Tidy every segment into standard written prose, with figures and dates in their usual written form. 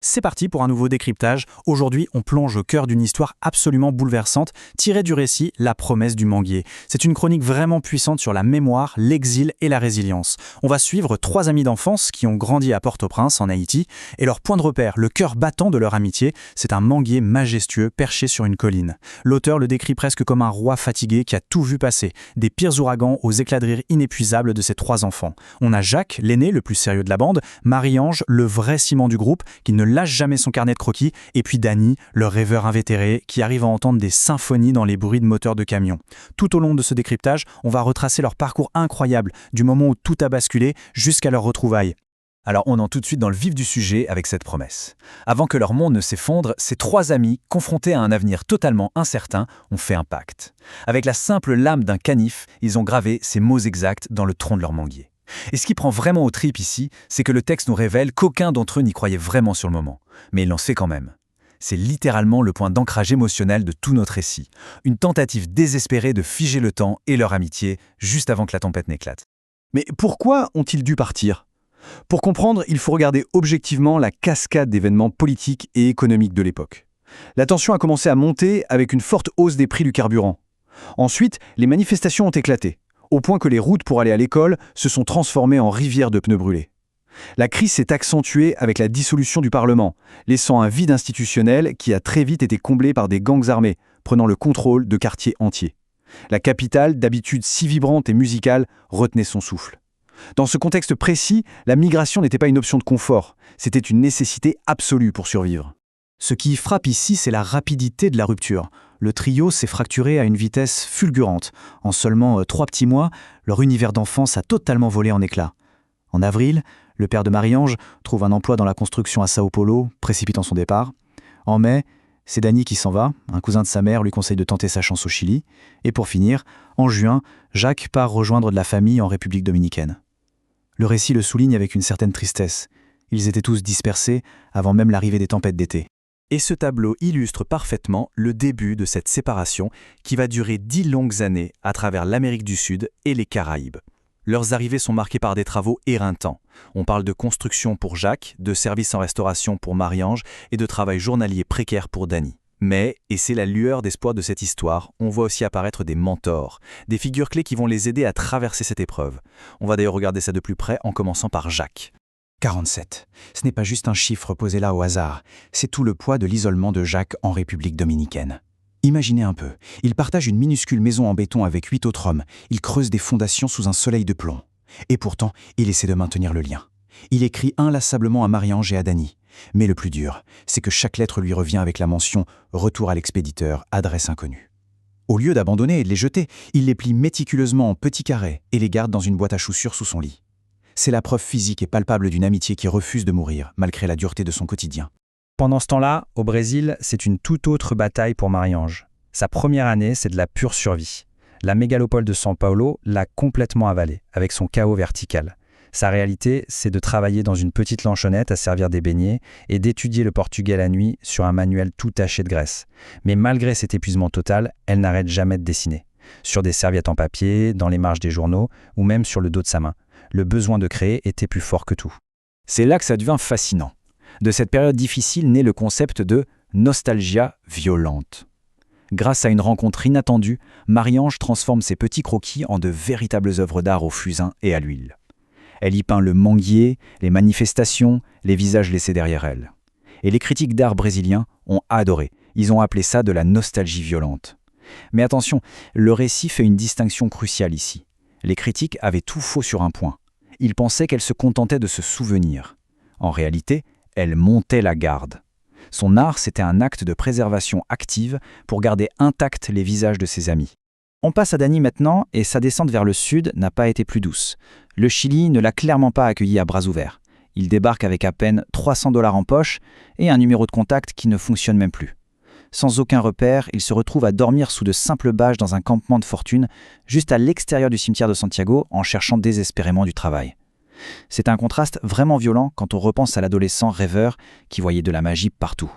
C'est parti pour un nouveau décryptage. Aujourd'hui, on plonge au cœur d'une histoire absolument bouleversante, tirée du récit La promesse du manguier. C'est une chronique vraiment puissante sur la mémoire, l'exil et la résilience. On va suivre trois amis d'enfance qui ont grandi à Port-au-Prince, en Haïti, et leur point de repère, le cœur battant de leur amitié, c'est un manguier majestueux perché sur une colline. L'auteur le décrit presque comme un roi fatigué qui a tout vu passer, des pires ouragans aux éclats de rire inépuisables de ses trois enfants. On a Jacques, l'aîné, le plus sérieux de la bande, Marie-Ange, le vrai ciment du groupe, qui ne lâche jamais son carnet de croquis, et puis Danny, le rêveur invétéré, qui arrive à entendre des symphonies dans les bruits de moteurs de camions. Tout au long de ce décryptage, on va retracer leur parcours incroyable, du moment où tout a basculé jusqu'à leur retrouvaille. Alors on entre tout de suite dans le vif du sujet avec cette promesse. Avant que leur monde ne s'effondre, ces trois amis, confrontés à un avenir totalement incertain, ont fait un pacte. Avec la simple lame d'un canif, ils ont gravé ces mots exacts dans le tronc de leur manguier. Et ce qui prend vraiment aux tripes ici, c'est que le texte nous révèle qu'aucun d'entre eux n'y croyait vraiment sur le moment. Mais il l'en fait quand même. C'est littéralement le point d'ancrage émotionnel de tout notre récit. Une tentative désespérée de figer le temps et leur amitié juste avant que la tempête n'éclate. Mais pourquoi ont-ils dû partir ? Pour comprendre, il faut regarder objectivement la cascade d'événements politiques et économiques de l'époque. La tension a commencé à monter avec une forte hausse des prix du carburant. Ensuite, les manifestations ont éclaté, au point que les routes pour aller à l'école se sont transformées en rivières de pneus brûlés. La crise s'est accentuée avec la dissolution du Parlement, laissant un vide institutionnel qui a très vite été comblé par des gangs armés, prenant le contrôle de quartiers entiers. La capitale, d'habitude si vibrante et musicale, retenait son souffle. Dans ce contexte précis, la migration n'était pas une option de confort, c'était une nécessité absolue pour survivre. Ce qui frappe ici, c'est la rapidité de la rupture. Le trio s'est fracturé à une vitesse fulgurante. En seulement 3 petits mois, leur univers d'enfance a totalement volé en éclats. En avril, le père de Marie-Ange trouve un emploi dans la construction à Sao Paulo, précipitant son départ. En mai, c'est Danny qui s'en va. Un cousin de sa mère lui conseille de tenter sa chance au Chili. Et pour finir, en juin, Jacques part rejoindre de la famille en République dominicaine. Le récit le souligne avec une certaine tristesse. Ils étaient tous dispersés avant même l'arrivée des tempêtes d'été. Et ce tableau illustre parfaitement le début de cette séparation qui va durer 10 longues années à travers l'Amérique du Sud et les Caraïbes. Leurs arrivées sont marquées par des travaux éreintants. On parle de construction pour Jacques, de services en restauration pour Marie-Ange et de travail journalier précaire pour Danny. Mais, et c'est la lueur d'espoir de cette histoire, on voit aussi apparaître des mentors, des figures clés qui vont les aider à traverser cette épreuve. On va d'ailleurs regarder ça de plus près en commençant par Jacques. 47. Ce n'est pas juste un chiffre posé là au hasard, c'est tout le poids de l'isolement de Jacques en République dominicaine. Imaginez un peu, il partage une minuscule maison en béton avec 8 autres hommes, il creuse des fondations sous un soleil de plomb. Et pourtant, il essaie de maintenir le lien. Il écrit inlassablement à Marie-Ange et à Danny. Mais le plus dur, c'est que chaque lettre lui revient avec la mention « Retour à l'expéditeur, adresse inconnue ». Au lieu d'abandonner et de les jeter, il les plie méticuleusement en petits carrés et les garde dans une boîte à chaussures sous son lit. C'est la preuve physique et palpable d'une amitié qui refuse de mourir, malgré la dureté de son quotidien. Pendant ce temps-là, au Brésil, c'est une toute autre bataille pour Marie-Ange. Sa première année, c'est de la pure survie. La mégalopole de São Paulo l'a complètement avalée, avec son chaos vertical. Sa réalité, c'est de travailler dans une petite lanchonnette à servir des beignets et d'étudier le portugais la nuit sur un manuel tout taché de graisse. Mais malgré cet épuisement total, elle n'arrête jamais de dessiner. Sur des serviettes en papier, dans les marges des journaux ou même sur le dos de sa main. Le besoin de créer était plus fort que tout. C'est là que ça devient fascinant. De cette période difficile naît le concept de nostalgia violente. Grâce à une rencontre inattendue, Marie-Ange transforme ses petits croquis en de véritables œuvres d'art au fusain et à l'huile. Elle y peint le manguier, les manifestations, les visages laissés derrière elle. Et les critiques d'art brésiliens ont adoré. Ils ont appelé ça de la nostalgie violente. Mais attention, le récit fait une distinction cruciale ici. Les critiques avaient tout faux sur un point. Ils pensaient qu'elle se contentait de se souvenir. En réalité, elle montait la garde. Son art, c'était un acte de préservation active pour garder intacts les visages de ses amis. On passe à Danny maintenant, et sa descente vers le sud n'a pas été plus douce. Le Chili ne l'a clairement pas accueilli à bras ouverts. Il débarque avec à peine 300 $ en poche et un numéro de contact qui ne fonctionne même plus. Sans aucun repère, il se retrouve à dormir sous de simples bâches dans un campement de fortune, juste à l'extérieur du cimetière de Santiago, en cherchant désespérément du travail. C'est un contraste vraiment violent quand on repense à l'adolescent rêveur qui voyait de la magie partout.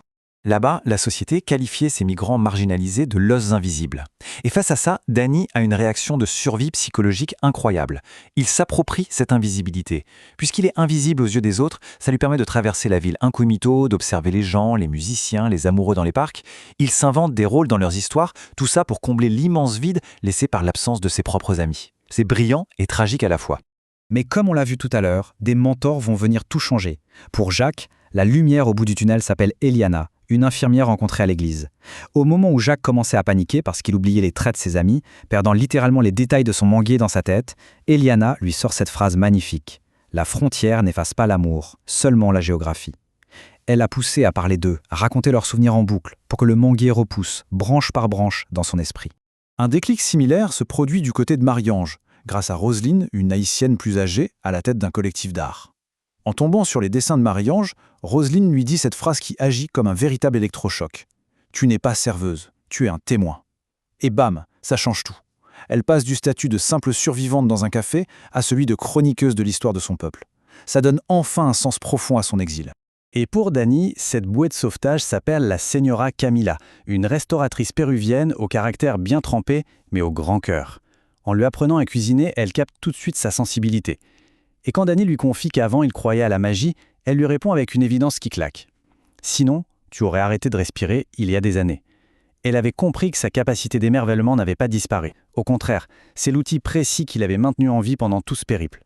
Là-bas, la société qualifiait ces migrants marginalisés de losses invisibles. Et face à ça, Danny a une réaction de survie psychologique incroyable. Il s'approprie cette invisibilité. Puisqu'il est invisible aux yeux des autres, ça lui permet de traverser la ville incognito, d'observer les gens, les musiciens, les amoureux dans les parcs. Il s'invente des rôles dans leurs histoires, tout ça pour combler l'immense vide laissé par l'absence de ses propres amis. C'est brillant et tragique à la fois. Mais comme on l'a vu tout à l'heure, des mentors vont venir tout changer. Pour Jacques, la lumière au bout du tunnel s'appelle Eliana, une infirmière rencontrée à l'église. Au moment où Jacques commençait à paniquer parce qu'il oubliait les traits de ses amis, perdant littéralement les détails de son manguier dans sa tête, Eliana lui sort cette phrase magnifique. « La frontière n'efface pas l'amour, seulement la géographie. » Elle a poussé à parler d'eux, à raconter leurs souvenirs en boucle, pour que le manguier repousse, branche par branche, dans son esprit. Un déclic similaire se produit du côté de Marie-Ange, grâce à Roselyne, une haïtienne plus âgée, à la tête d'un collectif d'art. En tombant sur les dessins de Marie-Ange, Roselyne lui dit cette phrase qui agit comme un véritable électrochoc. « Tu n'es pas serveuse, tu es un témoin. » Et bam, ça change tout. Elle passe du statut de simple survivante dans un café à celui de chroniqueuse de l'histoire de son peuple. Ça donne enfin un sens profond à son exil. Et pour Danny, cette bouée de sauvetage s'appelle la Señora Camila, une restauratrice péruvienne au caractère bien trempé, mais au grand cœur. En lui apprenant à cuisiner, elle capte tout de suite sa sensibilité. Et quand Danny lui confie qu'avant il croyait à la magie, elle lui répond avec une évidence qui claque. Sinon, tu aurais arrêté de respirer il y a des années. Elle avait compris que sa capacité d'émerveillement n'avait pas disparu. Au contraire, c'est l'outil précis qui l'avait maintenu en vie pendant tout ce périple.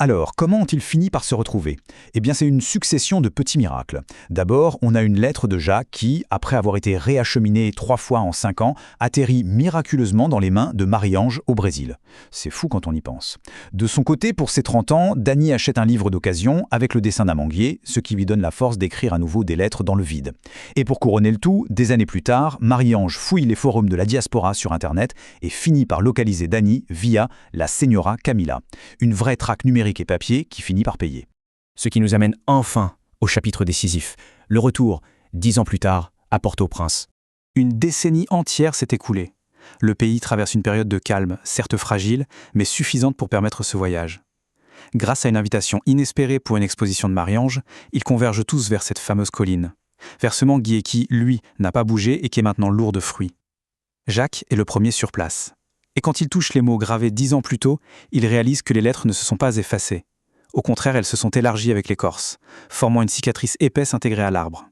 Alors, comment ont-ils fini par se retrouver? Eh bien, c'est une succession de petits miracles. D'abord, on a une lettre de Jacques qui, après avoir été réacheminée 3 fois en 5 ans, atterrit miraculeusement dans les mains de Marie-Ange au Brésil. C'est fou quand on y pense. De son côté, pour ses 30 ans, Danny achète un livre d'occasion avec le dessin d'un manguier, ce qui lui donne la force d'écrire à nouveau des lettres dans le vide. Et pour couronner le tout, des années plus tard, Marie-Ange fouille les forums de la diaspora sur Internet et finit par localiser Danny via la Señora Camila, une vraie traque numérique et papier qui finit par payer. Ce qui nous amène enfin au chapitre décisif. Le retour, 10 ans plus tard, à Port-au-Prince. Une décennie entière s'est écoulée. Le pays traverse une période de calme, certes fragile, mais suffisante pour permettre ce voyage. Grâce à une invitation inespérée pour une exposition de Marie-Ange, ils convergent tous vers cette fameuse colline, vers ce manguier qui, lui, n'a pas bougé et qui est maintenant lourd de fruits. Jacques est le premier sur place. Et quand il touche les mots gravés 10 ans plus tôt, il réalise que les lettres ne se sont pas effacées. Au contraire, elles se sont élargies avec l'écorce, formant une cicatrice épaisse intégrée à l'arbre.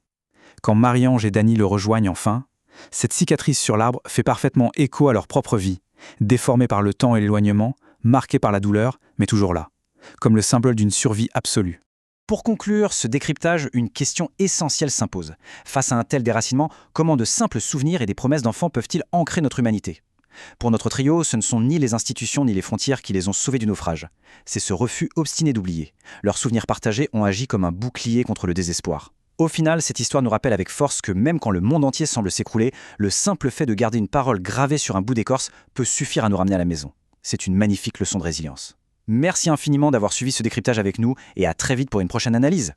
Quand Marie-Ange et Danny le rejoignent enfin, cette cicatrice sur l'arbre fait parfaitement écho à leur propre vie, déformée par le temps et l'éloignement, marquée par la douleur, mais toujours là, comme le symbole d'une survie absolue. Pour conclure ce décryptage, une question essentielle s'impose. Face à un tel déracinement, comment de simples souvenirs et des promesses d'enfants peuvent-ils ancrer notre humanité ? Pour notre trio, ce ne sont ni les institutions ni les frontières qui les ont sauvés du naufrage. C'est ce refus obstiné d'oublier. Leurs souvenirs partagés ont agi comme un bouclier contre le désespoir. Au final, cette histoire nous rappelle avec force que même quand le monde entier semble s'écrouler, le simple fait de garder une parole gravée sur un bout d'écorce peut suffire à nous ramener à la maison. C'est une magnifique leçon de résilience. Merci infiniment d'avoir suivi ce décryptage avec nous et à très vite pour une prochaine analyse.